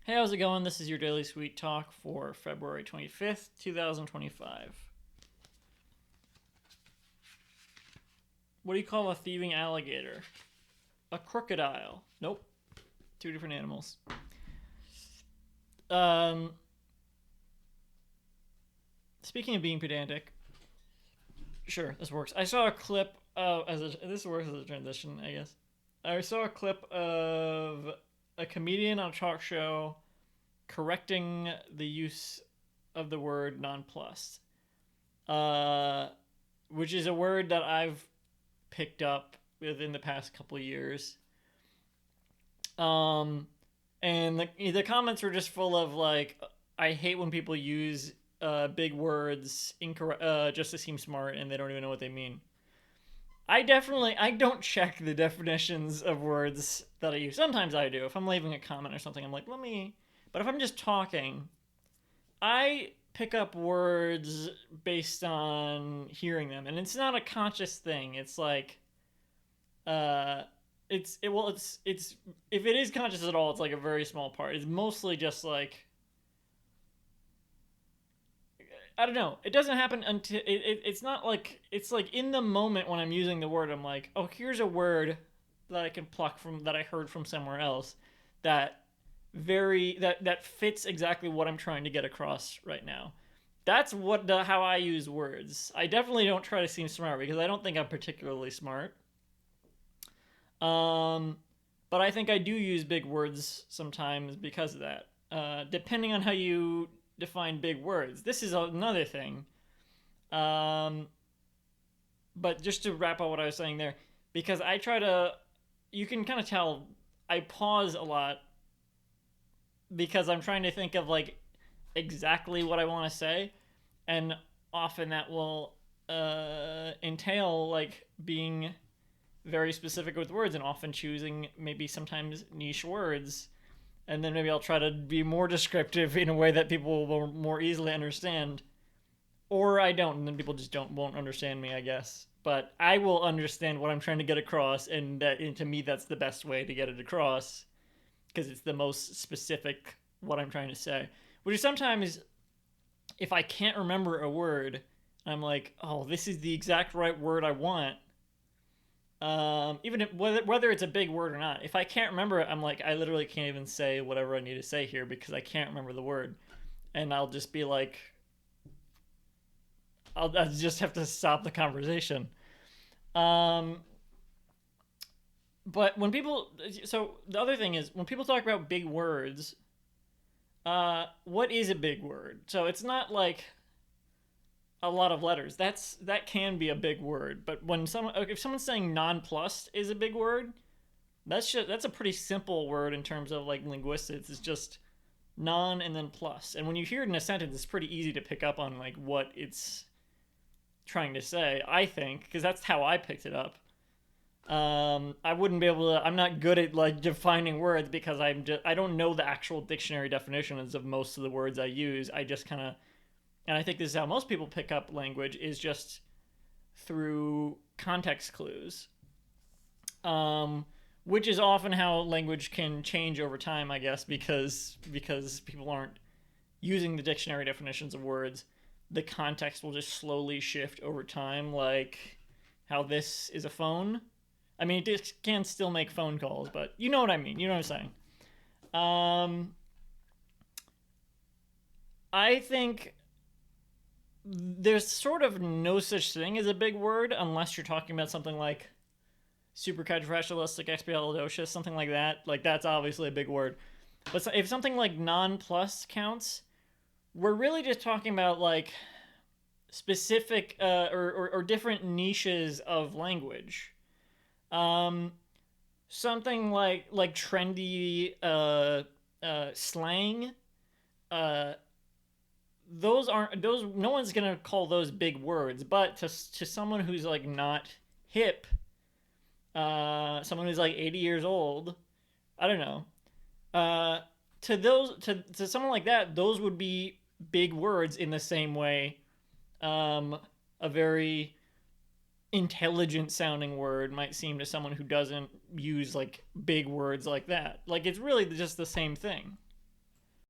Hey, how's it going? This is your Daily Sweet Talk for February 25th, 2025. What do you call a thieving alligator? A crocodile. Nope. Two different animals. Um, Speaking of being pedantic, sure, this works. I saw a clip this works as a transition, I guess. I saw a clip of a comedian on a talk show correcting the use of the word nonplussed, uh, which is a word that I've picked up within the past couple of years. Um, and the comments were just full of like, I hate when people use big words incorrect just to seem smart and they don't even know what they mean. I don't check the definitions of words that I use. Sometimes I do. If I'm leaving a comment or something, I'm like, let me. But if I'm just talking, I pick up words based on hearing them, and it's not a conscious thing. It's like, uh, it's if it is conscious at all, it's like a very small part. It's mostly just like, I don't know. It doesn't happen until it's not like it's like in the moment when I'm using the word, I'm like, oh, here's a word that I can pluck from that I heard from somewhere else that that fits exactly what I'm trying to get across right now. That's how I use words. I definitely don't try to seem smart because I don't think I'm particularly smart. Um, but I think I do use big words sometimes because of that. Depending on how you define big words, this is another thing. Um, but just to wrap up what I was saying there, because I try to, you can kind of tell I pause a lot because I'm trying to think of like exactly what I want to say, and often that will entail like being very specific with words and often choosing maybe sometimes niche words, and then maybe I'll try to be more descriptive in a way that people will more easily understand, or I don't, and then people just don't won't understand me, I guess. But I will understand what I'm trying to get across, and to me that's the best way to get it across because it's the most specific what I'm trying to say. Which is sometimes if I can't remember a word, I'm like, oh, this is the exact right word I want. Even if, whether it's a big word or not, if I can't remember it, I'm like, I literally can't even say whatever I need to say here because I can't remember the word, and I'll just be like, I'll just have to stop the conversation. Um, but when people, so the other thing is when people talk about big words, what is a big word? So it's not like a lot of letters. That can be a big word, but when someone if someone's saying nonplussed is a big word, that's a pretty simple word in terms of like linguistics. It's just non and then plus. And when you hear it in a sentence, it's pretty easy to pick up on like what it's trying to say, I think, because that's how I picked it up. I wouldn't be able to. I'm not good at like defining words because I don't know the actual dictionary definitions of most of the words I use. I just kind of, and I think this is how most people pick up language is just through context clues, um, which is often how language can change over time, I guess, because people aren't using the dictionary definitions of words. The context will just slowly shift over time, like how this is a phone. I mean, it can still make phone calls, but you know what I mean. You know what I'm saying. Um, I think there's sort of no such thing as a big word unless you're talking about something like supercalifragilisticexpialidocious, something like that. Like that's obviously a big word. But if something like non-plus counts, we're really just talking about like specific or different niches of language. Um, Something like trendy slang. Uh, those aren't those. No one's gonna call those big words, but to someone who's like not hip, someone who's like 80 years old, I don't know. Uh, to someone like that, those would be big words in the same way. Um, a very intelligent sounding word might seem to someone who doesn't use like big words like that. Like it's really just the same thing.